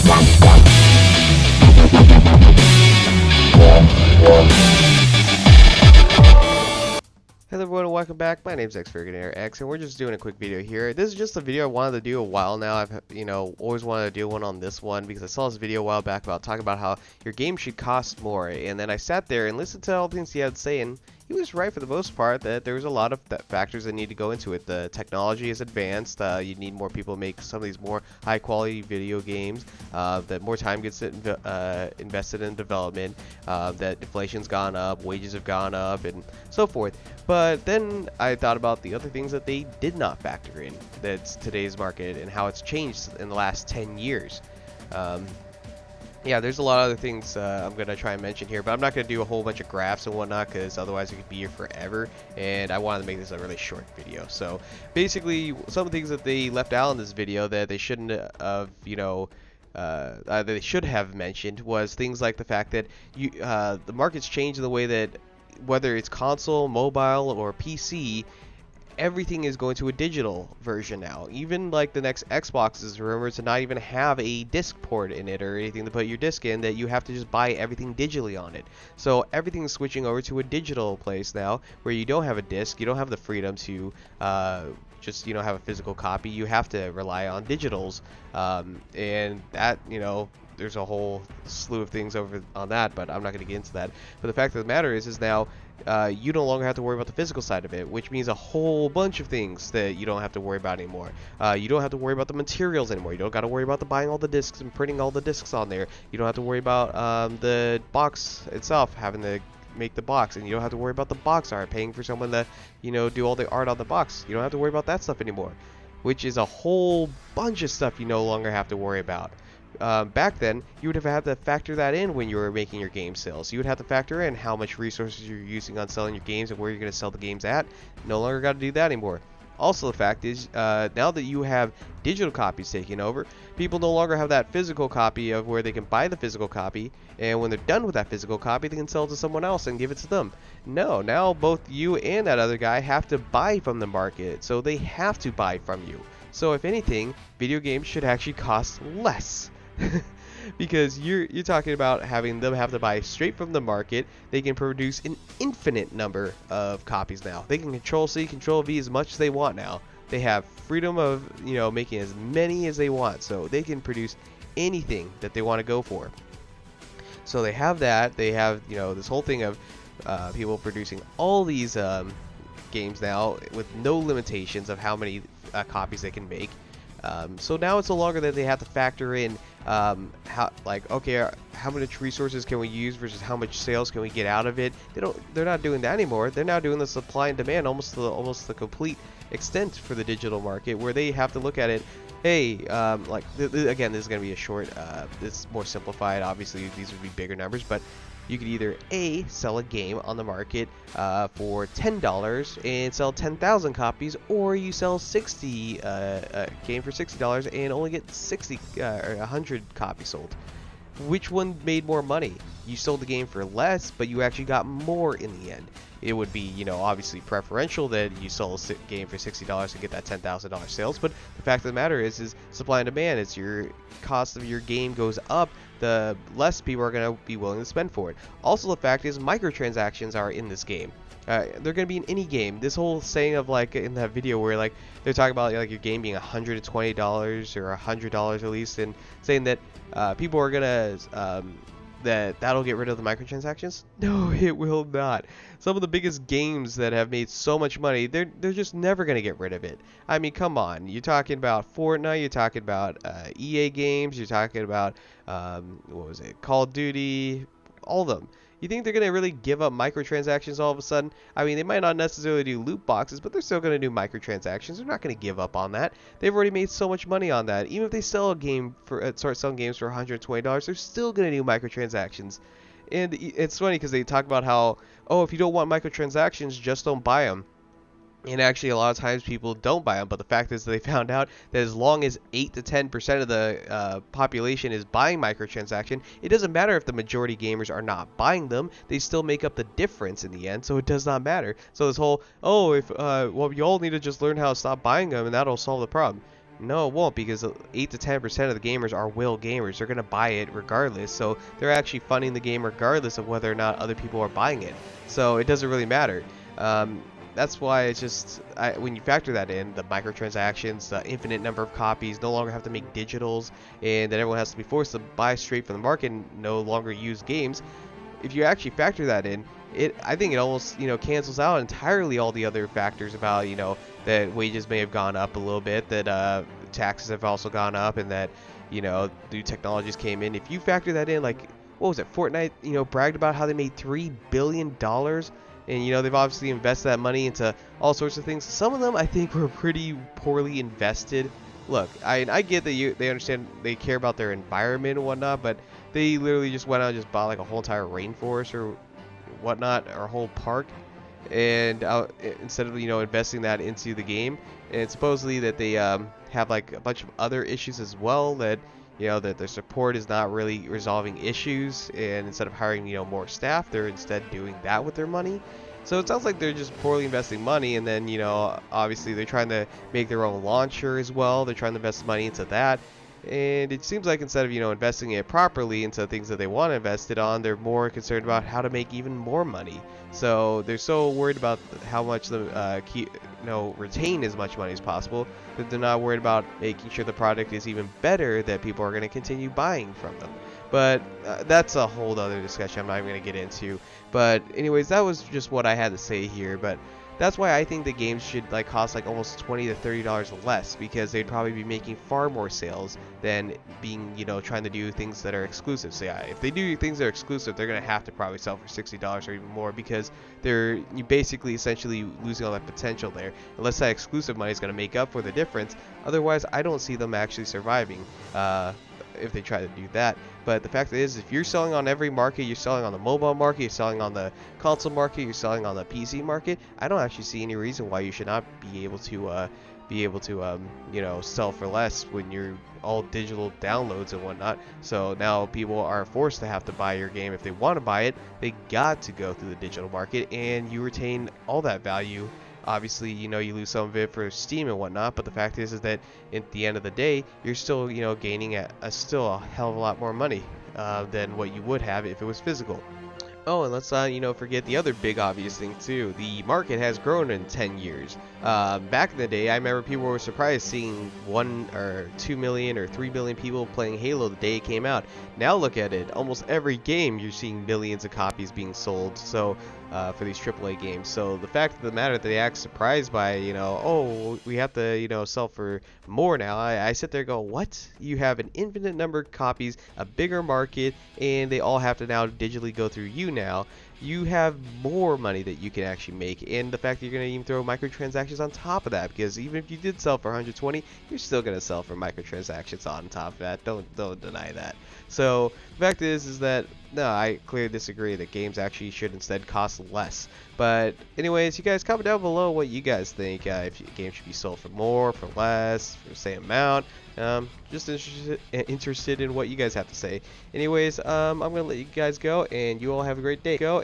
Hello everyone and welcome back. My name's X and we're just doing a quick video here. This is just a video I wanted to do a while now. I've always wanted to do one on this one because I saw this video a while back about talking about how your game should cost more, and then I sat there and listened to all the things he had to say, and he was right for the most part that there's a lot of factors that need to go into it. The technology is advanced. You need more people to make some of these more high quality video games. That more time gets invested in development. That inflation's gone up, wages have gone up, and so forth. But then I thought about the other things that they did not factor in. That's today's market and how it's changed in the last 10 years. Yeah, there's a lot of other things I'm going to try and mention here, but I'm not going to do a whole bunch of graphs and whatnot because otherwise we could be here forever, and I wanted to make this a really short video. So basically, some of the things that they left out in this video that they shouldn't have, they should have mentioned was things like the fact that the market's changed in the way that whether it's console, mobile, or PC, everything is going to a digital version now. Even like the next Xbox is rumored to not even have a disc port in it or anything to put your disc in, that you have to just buy everything digitally on it. So everything's switching over to a digital place now where you don't have a disc, you don't have the freedom to just have a physical copy. You have to rely on digitals, and that there's a whole slew of things over on that, but I'm not going to get into that. But the fact of the matter is now you no longer have to worry about the physical side of it, which means a whole bunch of things that you don't have to worry about anymore. You don't have to worry about the materials anymore. You don't got to worry about buying all the discs and printing all the discs on there. You don't have to worry about the box itself, having to make the box, and you don't have to worry about the box art, paying for someone to do all the art on the box. You don't have to worry about that stuff anymore, which is a whole bunch of stuff you no longer have to worry about. Back then, you would have had to factor that in when you were making your game sales. You would have to factor in how much resources you're using on selling your games and where you're going to sell the games at. No longer got to do that anymore. Also, the fact is, now that you have digital copies taking over, people no longer have that physical copy of where they can buy the physical copy, and when they're done with that physical copy, they can sell it to someone else and give it to them. No, now both you and that other guy have to buy from the market, so they have to buy from you. So if anything, video games should actually cost less. Because you're talking about having them have to buy straight from the market. They can produce an infinite number of copies now. They can control C, control V as much as they want now. They have freedom of making as many as they want, so they can produce anything that they want to go for. So they have that. They have this whole thing of people producing all these games now with no limitations of how many copies they can make. So now it's no longer that they have to factor in how much resources can we use versus how much sales can we get out of it. They're not doing that anymore. They're now doing the supply and demand almost the complete extent for the digital market, where they have to look at it. Hey, again, this is going to be a short. It's more simplified. Obviously, these would be bigger numbers, but you could either A, sell a game on the market for $10 and sell 10,000 copies, or you sell a game for $60 and only get 60 or 100 copies sold. Which one made more money? You sold the game for less, but you actually got more in the end. It would be, obviously preferential that you sell a game for $60 and get that $10,000 sales, but the fact of the matter is supply and demand. As your cost of your game goes up, the less people are going to be willing to spend for it. Also, the fact is microtransactions are in this game. They're going to be in any game. This whole saying of in that video where they're talking about your game being $120 or $100 at least, and saying that people are going to that'll get rid of the microtransactions. No, it will not. Some of the biggest games that have made so much money, they're just never going to get rid of it. I mean, come on. You're talking about Fortnite, you're talking about EA games, you're talking about Call of Duty, all of them. You think they're going to really give up microtransactions all of a sudden? I mean, they might not necessarily do loot boxes, but they're still going to do microtransactions. They're not going to give up on that. They've already made so much money on that. Even if they sell a game start selling games for $120, they're still going to do microtransactions. And it's funny because they talk about how, if you don't want microtransactions, just don't buy them. And actually, a lot of times people don't buy them, but the fact is they found out that as long as 8 to 10% of the population is buying microtransaction, it doesn't matter if the majority gamers are not buying them. They still make up the difference in the end, so it does not matter. So this whole, you all need to just learn how to stop buying them, and that'll solve the problem. No, it won't, because 8 to 10% of the gamers are will gamers. They're going to buy it regardless. So they're actually funding the game regardless of whether or not other people are buying it. So it doesn't really matter. That's why it's just, when you factor that in, the microtransactions, the infinite number of copies, no longer have to make digitals, and that everyone has to be forced to buy straight from the market and no longer use games. If you actually factor that in, I think it almost, cancels out entirely all the other factors about, that wages may have gone up a little bit, that taxes have also gone up, and that, new technologies came in. If you factor that in, like, what was it, Fortnite, bragged about how they made $3 billion, and, they've obviously invested that money into all sorts of things. Some of them, I think, were pretty poorly invested. Look, I get that they understand, they care about their environment and whatnot, but they literally just went out and just bought like a whole entire rainforest or whatnot, or a whole park, and instead of investing that into the game. And supposedly that they have like a bunch of other issues as well, that that their support is not really resolving issues, and instead of hiring more staff, they're instead doing that with their money. So it sounds like they're just poorly investing money, and then obviously they're trying to make their own launcher as well. They're trying to invest money into that. And it seems like instead of investing it properly into things that they want to invest it on, they're more concerned about how to make even more money. So they're so worried about how much the retain as much money as possible, that they're not worried about making sure the product is even better, that people are going to continue buying from them. But that's a whole other discussion I'm not even going to get into. But anyways, that was just what I had to say here. But that's why I think the games should cost almost $20 to $30 less, because they'd probably be making far more sales than being trying to do things that are exclusive. So yeah, if they do things that are exclusive, they're gonna have to probably sell for $60 or even more, because you basically essentially losing all that potential there, unless that exclusive money is gonna make up for the difference. Otherwise, I don't see them actually surviving if they try to do that. But the fact is, if you're selling on every market, you're selling on the mobile market, you're selling on the console market, you're selling on the PC market, I don't actually see any reason why you should not be able to sell for less when you're all digital downloads and whatnot. So now people are forced to have to buy your game. If they want to buy it, they got to go through the digital market, and you retain all that value. Obviously, you lose some of it for Steam and whatnot, but the fact is that at the end of the day, you're still, gaining still a hell of a lot more money than what you would have if it was physical. Oh, and let's not, forget the other big obvious thing too. The market has grown in 10 years. Back in the day, I remember people were surprised seeing 1 or 2 million or 3 billion people playing Halo the day it came out. Now look at it. Almost every game you're seeing millions of copies being sold. So for these AAA games. So the fact of the matter that they act surprised by, oh, we have to, sell for more now. I sit there and go, what? You have an infinite number of copies, a bigger market, and they all have to now digitally go through you now. You have more money that you can actually make, and the fact that you're going to even throw microtransactions on top of that, because even if you did sell for 120, you're still going to sell for microtransactions on top of that. Don't deny that. So the fact is that no, I clearly disagree that games actually should instead cost less. But anyways, you guys comment down below what you guys think, if games should be sold for more, for less, for the same amount. Just interested in what you guys have to say. Anyways, I'm gonna let you guys go, and you all have a great day. Go.